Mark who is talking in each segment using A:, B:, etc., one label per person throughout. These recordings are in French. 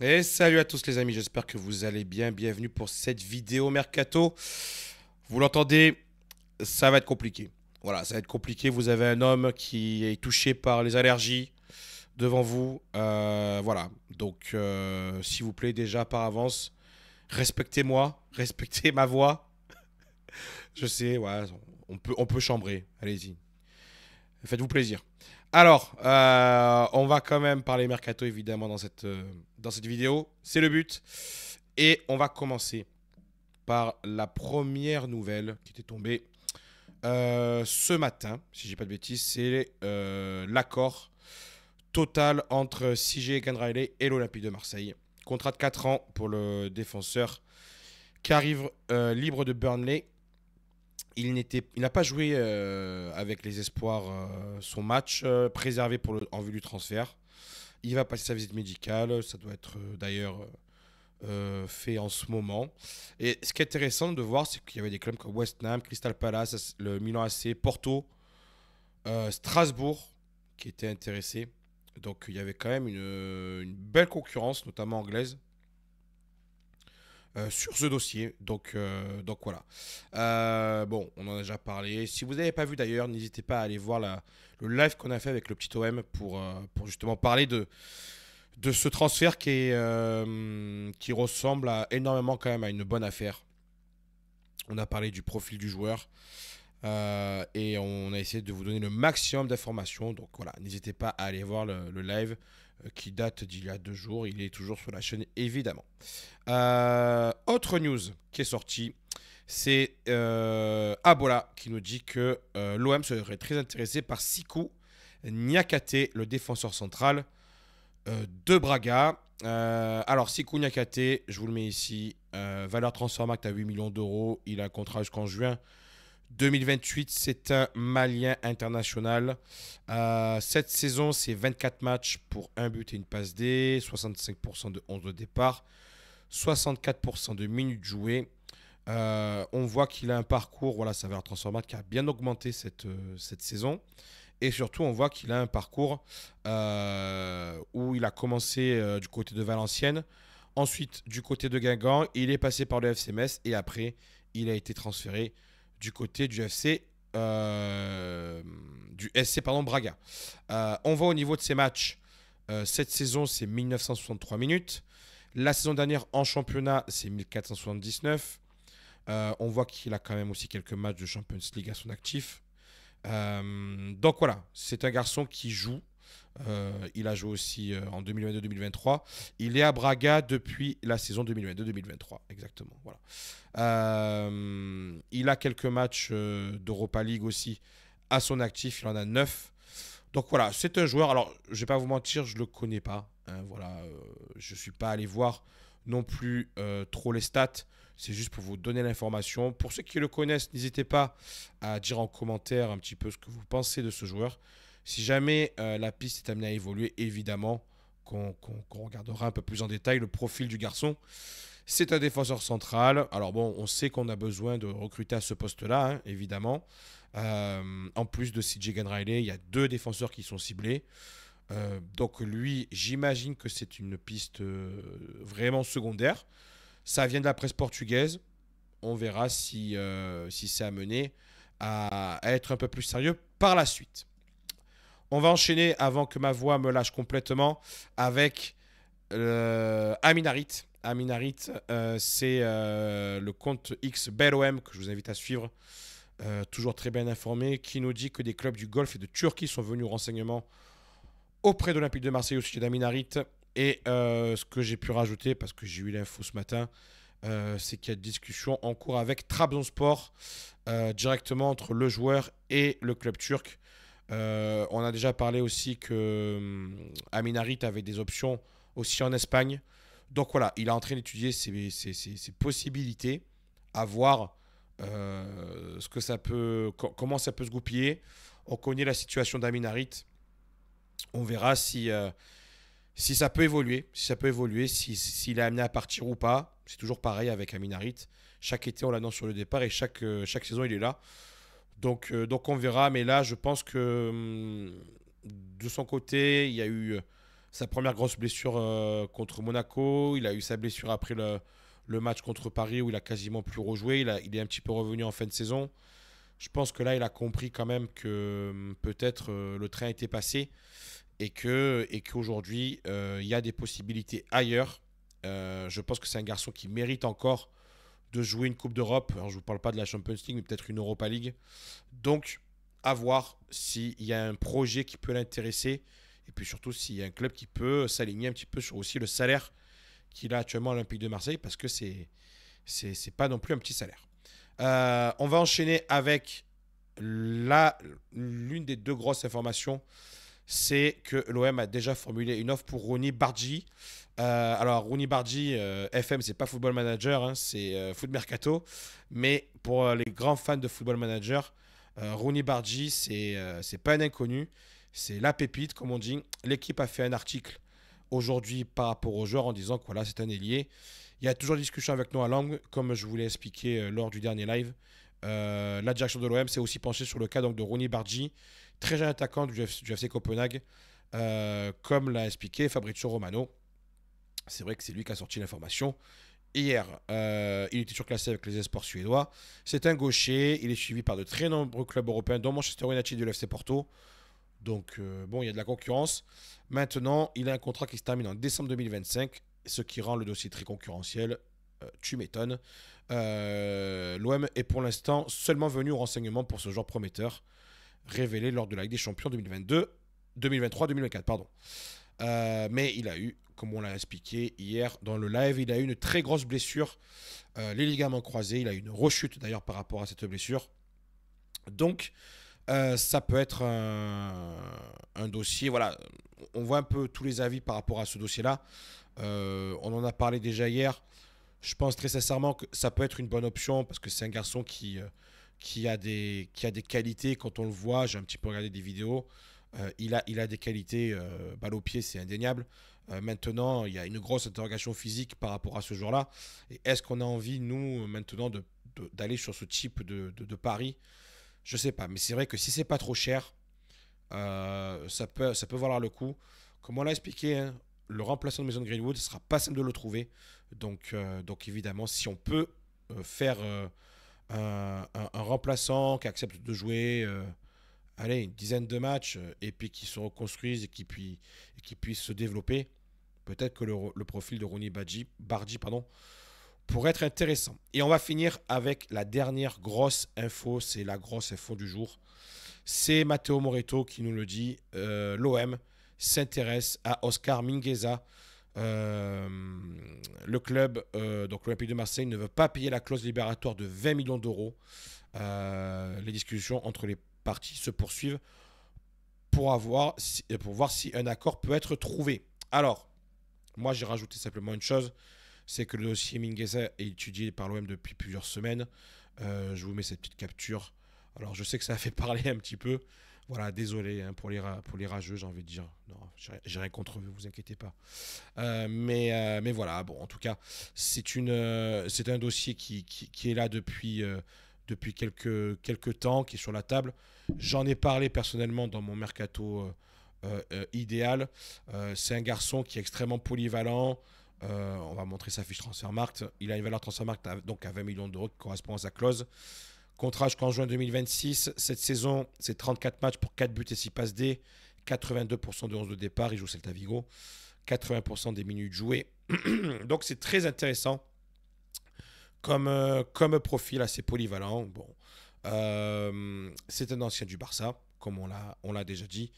A: Et salut à tous les amis, j'espère que vous allez bien. Bienvenue pour cette vidéo Mercato. Vous l'entendez, ça va être compliqué. Voilà, ça va être compliqué. Vous avez un homme qui est touché par les allergies devant vous. Voilà, donc s'il vous plaît déjà par avance, respectez-moi, respectez ma voix. Je sais, ouais, on peut chambrer. Allez-y, faites-vous plaisir. Alors, on va quand même parler Mercato évidemment dans cette vidéo. C'est le but. Et on va commencer par la première nouvelle qui était tombée ce matin, si j'ai pas de bêtises, c'est l'accord total entre CJ Riley et l'Olympique de Marseille. Contrat de 4 ans pour le défenseur qui arrive libre de Burnley. Il n'a pas joué avec les espoirs son match préservé en vue du transfert. Il va passer sa visite médicale. Ça doit être d'ailleurs fait en ce moment. Et ce qui est intéressant de voir, c'est qu'il y avait des clubs comme West Ham, Crystal Palace, le Milan AC, Porto, Strasbourg qui étaient intéressés. Donc il y avait quand même une belle concurrence, notamment anglaise, sur ce dossier. Donc voilà. Bon, on en a déjà parlé. Si vous n'avez pas vu d'ailleurs, n'hésitez pas à aller voir le live qu'on a fait avec le petit OM pour justement parler de ce transfert qui ressemble énormément quand même à une bonne affaire. On a parlé du profil du joueur et on a essayé de vous donner le maximum d'informations. Donc voilà, n'hésitez pas à aller voir le live qui date d'il y a 2 jours. Il est toujours sur la chaîne évidemment. Autre news qui est sortie, c'est Abola qui nous dit que l'OM serait très intéressé par Sikou Niakate, le défenseur central de Braga. Alors, Sikou Niakate, je vous le mets ici. Valeur Transfermarkt à 8 millions d'euros. Il a un contrat jusqu'en juin 2028. C'est un Malien international. Cette saison, c'est 24 matchs pour un but et une passe D, 65% de 11 de départ, 64% de minutes jouées. On voit qu'il a un parcours, voilà, sa valeur Transfermarkt qui a bien augmenté cette saison. Et surtout, on voit qu'il a un parcours où il a commencé du côté de Valenciennes, ensuite du côté de Guingamp, il est passé par le FC Metz et après, il a été transféré du côté du SC pardon, Braga. On voit au niveau de ses matchs, cette saison, c'est 1963 minutes. La saison dernière en championnat, c'est 1479. On voit qu'il a quand même aussi quelques matchs de Champions League à son actif. Donc voilà, c'est un garçon qui joue. Il a joué aussi en 2022-2023. Il est à Braga depuis la saison 2022-2023, exactement. Voilà. Il a quelques matchs d'Europa League aussi à son actif. Il en a 9. Donc voilà, c'est un joueur. Alors, je vais pas vous mentir, je le connais pas. Hein, voilà, je suis pas allé voir non plus trop les stats. C'est juste pour vous donner l'information. Pour ceux qui le connaissent, n'hésitez pas à dire en commentaire un petit peu ce que vous pensez de ce joueur. Si jamais la piste est amenée à évoluer, évidemment qu'on regardera un peu plus en détail le profil du garçon. C'est un défenseur central. Alors bon, on sait qu'on a besoin de recruter à ce poste-là, hein, évidemment. En plus de CJ Riley, il y a 2 défenseurs qui sont ciblés. Donc lui, j'imagine que c'est une piste vraiment secondaire. Ça vient de la presse portugaise. On verra si c'est amené à être un peu plus sérieux par la suite. On va enchaîner avant que ma voix me lâche complètement avec Amin Harit. Amin Harit, c'est le compte X BelOM que je vous invite à suivre. Toujours très bien informé, qui nous dit que des clubs du Golfe et de Turquie sont venus au renseignement auprès de l'Olympique de Marseille au sujet d'Amin Harit. Et ce que j'ai pu rajouter, parce que j'ai eu l'info ce matin, c'est qu'il y a une discussion en cours avec Trabzonspor directement entre le joueur et le club turc. On a déjà parlé aussi que Amin Harit avait des options aussi en Espagne. Donc voilà, il est en train d'étudier ses possibilités, à voir ce que ça peut, comment ça peut se goupiller. On connaît la situation d'Amin Harit. On verra si ça peut évoluer, s'il est amené à partir ou pas. C'est toujours pareil avec Amin Harit. Chaque été, on l'annonce sur le départ et chaque saison, il est là. Donc on verra. Mais là, je pense que de son côté, il y a eu sa première grosse blessure contre Monaco. Il a eu sa blessure après le match contre Paris où il a quasiment plus rejoué. Il est un petit peu revenu en fin de saison. Je pense que là, il a compris quand même que peut-être le train était passé et qu'aujourd'hui, il y a des possibilités ailleurs. Je pense que c'est un garçon qui mérite encore de jouer une Coupe d'Europe. Alors, je ne vous parle pas de la Champions League, mais peut-être une Europa League. Donc, à voir s'il y a un projet qui peut l'intéresser et puis surtout s'il y a un club qui peut s'aligner un petit peu sur aussi le salaire qu'il a actuellement à l'Olympique de Marseille parce que c'est pas non plus un petit salaire. On va enchaîner avec l'une des deux grosses informations, c'est que l'OM a déjà formulé une offre pour Rooney Bardghji. Alors Rooney Bardghji, FM, c'est pas Football Manager, hein, c'est Foot Mercato. Mais pour les grands fans de Football Manager, Rooney Bardghji, c'est pas un inconnu, c'est la pépite, comme on dit. L'équipe a fait un article aujourd'hui par rapport aux joueurs en disant que voilà, c'est un ailier. Il y a toujours discussion avec Noah Lang, comme je vous l'ai expliqué lors du dernier live. La direction de l'OM s'est aussi penchée sur le cas donc, de Rooney Bardghji, très jeune attaquant du FC Copenhague, comme l'a expliqué Fabrizio Romano. C'est vrai que c'est lui qui a sorti l'information. Hier, il était surclassé avec les espoirs suédois. C'est un gaucher, il est suivi par de très nombreux clubs européens, dont Manchester United et le FC Porto. Donc, bon, il y a de la concurrence. Maintenant, il a un contrat qui se termine en décembre 2025, ce qui rend le dossier très concurrentiel. Tu m'étonnes. L'OM est pour l'instant seulement venu au renseignement pour ce joueur prometteur, révélé lors de la Ligue des Champions 2023-2024. Pardon. Mais il a eu, comme on l'a expliqué hier dans le live, il a eu une très grosse blessure, les ligaments croisés. Il a eu une rechute d'ailleurs par rapport à cette blessure. Donc, ça peut être un dossier. Voilà, on voit un peu tous les avis par rapport à ce dossier-là. On en a parlé déjà hier. Je pense très sincèrement que ça peut être une bonne option parce que c'est un garçon qui a des qualités. Quand on le voit, j'ai un petit peu regardé des vidéos. Il a des qualités, balle au pied, c'est indéniable. Maintenant, il y a une grosse interrogation physique par rapport à ce joueur-là. Et est-ce qu'on a envie, nous, maintenant, d'aller sur ce type de pari? Je sais pas. Mais c'est vrai que si c'est pas trop cher, ça peut valoir le coup. Comme on l'a expliqué, hein, le remplaçant de Mason Greenwood, ce sera pas simple de le trouver. Donc évidemment, si on peut faire un remplaçant qui accepte de jouer allez, une dizaine de matchs et puis qui se reconstruisent et qui puissent se développer, peut-être que le profil de Rooney Bardghji pourrait être intéressant. Et on va finir avec la dernière grosse info, c'est la grosse info du jour. C'est Matteo Moretto qui nous le dit. L'OM s'intéresse à Oscar Mingueza. Le club, donc l'Olympique de Marseille, ne veut pas payer la clause libératoire de 20 millions d'euros. Les discussions entre les parties se poursuivent pour voir si un accord peut être trouvé. Alors, moi j'ai rajouté simplement une chose, c'est que le dossier Mingueza est étudié par l'OM depuis plusieurs semaines. Je vous mets cette petite capture. Alors je sais que ça a fait parler un petit peu. Voilà, désolé hein, pour les rageux, j'ai envie de dire. Non, j'ai rien contre eux, vous inquiétez pas. Mais voilà, bon, en tout cas, c'est un dossier qui est là depuis quelques temps, qui est sur la table. J'en ai parlé personnellement dans mon mercato idéal. C'est un garçon qui est extrêmement polyvalent. On va montrer sa fiche Transfermarkt. Il a une valeur Transfermarkt donc à 20 millions d'euros qui correspond à sa clause. Contrat jusqu'en juin 2026. Cette saison, c'est 34 matchs pour 4 buts et 6 passes D. 82% de 11 de départ. Il joue Celta Vigo. 80% des minutes jouées. Donc c'est très intéressant comme profil assez polyvalent. Bon, c'est un ancien du Barça, comme on l'a déjà dit.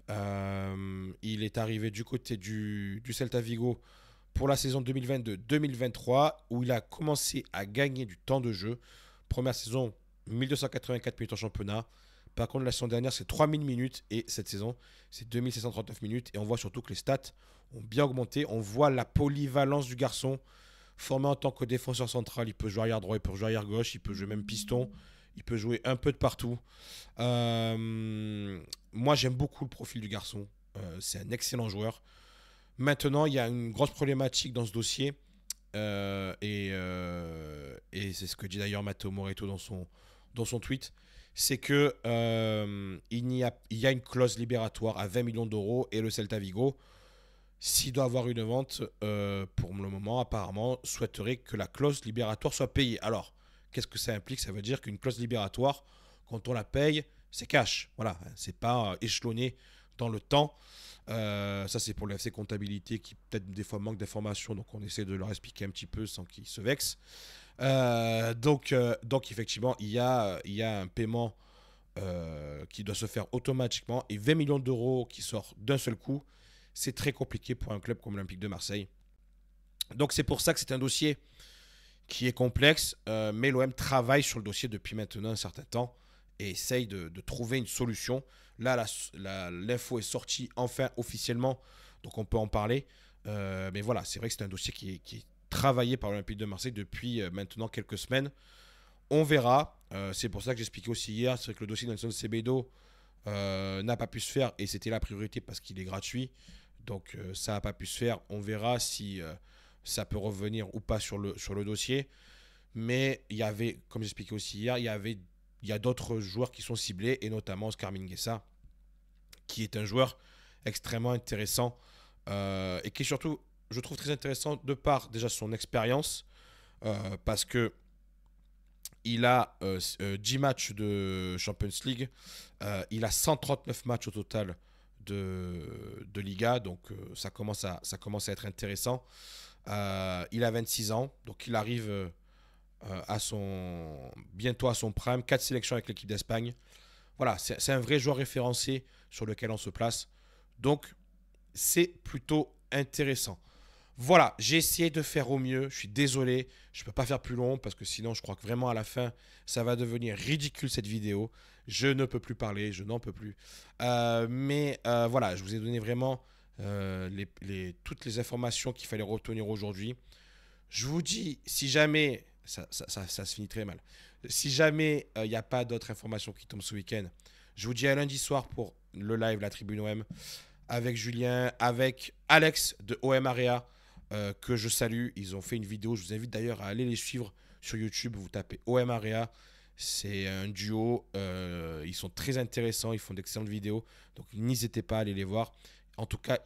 A: Il est arrivé du côté du Celta Vigo pour la saison 2022-2023 où il a commencé à gagner du temps de jeu. Première saison, 1284 minutes en championnat. Par contre, la saison dernière, c'est 3000 minutes et cette saison, c'est 2739 minutes. Et on voit surtout que les stats ont bien augmenté. On voit la polyvalence du garçon. Formé en tant que défenseur central, il peut jouer arrière droit, il peut jouer arrière gauche, il peut jouer même piston. Il peut jouer un peu de partout. Moi, j'aime beaucoup le profil du garçon. C'est un excellent joueur. Maintenant, il y a une grosse problématique dans ce dossier. Et c'est ce que dit d'ailleurs Matteo Moretto dans son tweet. C'est que il y a une clause libératoire à 20 millions d'euros et le Celta Vigo s'il doit avoir une vente, pour le moment, apparemment, souhaiterait que la clause libératoire soit payée. Alors, qu'est-ce que ça implique? Ça veut dire qu'une clause libératoire, quand on la paye, c'est cash. Voilà, c'est pas échelonné dans le temps. Ça, c'est pour l'FC Comptabilité qui peut-être des fois manque d'informations, donc on essaie de leur expliquer un petit peu sans qu'ils se vexent. Donc effectivement, il y a un paiement qui doit se faire automatiquement et 20 millions d'euros qui sort d'un seul coup, c'est très compliqué pour un club comme l'Olympique de Marseille. Donc c'est pour ça que c'est un dossier qui est complexe, mais l'OM travaille sur le dossier depuis maintenant un certain temps et essaye de trouver une solution. Là, l'info est sortie enfin officiellement, donc on peut en parler. Mais voilà, c'est vrai que c'est un dossier qui est travaillé par l'Olympique de Marseille depuis maintenant quelques semaines. On verra. C'est pour ça que j'expliquais aussi hier. C'est vrai que le dossier d'Anson Semedo n'a pas pu se faire et c'était la priorité parce qu'il est gratuit. Donc ça n'a pas pu se faire. On verra si ça peut revenir ou pas sur le dossier. Mais il y avait, comme j'expliquais aussi hier, il y a d'autres joueurs qui sont ciblés et notamment Oscar Mingueza qui est un joueur extrêmement intéressant et qui est surtout, je trouve, très intéressant de par déjà son expérience parce que il a 10 matchs de Champions League. Il a 139 matchs au total de Liga. Donc ça commence à être intéressant. Il a 26 ans. Donc il arrive bientôt à son prime. 4 sélections avec l'équipe d'Espagne. Voilà, c'est un vrai joueur référencé sur lequel on se place. Donc c'est plutôt intéressant. Voilà, j'ai essayé de faire au mieux. Je suis désolé, je ne peux pas faire plus long parce que sinon, je crois que vraiment à la fin, ça va devenir ridicule cette vidéo. Je ne peux plus parler, je n'en peux plus. Mais voilà, je vous ai donné vraiment toutes les informations qu'il fallait retenir aujourd'hui. Je vous dis, si jamais, ça se finit très mal, si jamais il n'y a pas d'autres informations qui tombent ce week-end, je vous dis à lundi soir pour le live, la Tribune OM, avec Julien, avec Alex de OM Area, que je salue. Ils ont fait une vidéo. Je vous invite d'ailleurs à aller les suivre sur YouTube. Vous tapez OM Area. C'est un duo. Ils sont très intéressants. Ils font d'excellentes vidéos. Donc n'hésitez pas à aller les voir. En tout cas,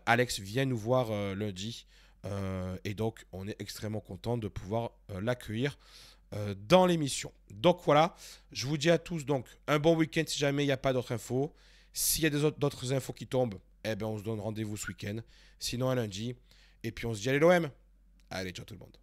A: Alex vient nous voir lundi. Et donc, on est extrêmement content de pouvoir l'accueillir dans l'émission. Donc voilà, je vous dis à tous donc un bon week-end si jamais il n'y a pas d'autres infos. S'il y a d'autres infos qui tombent, eh ben on se donne rendez-vous ce week-end. Sinon à lundi. Et puis on se dit allez l'OM. Allez, ciao tout le monde.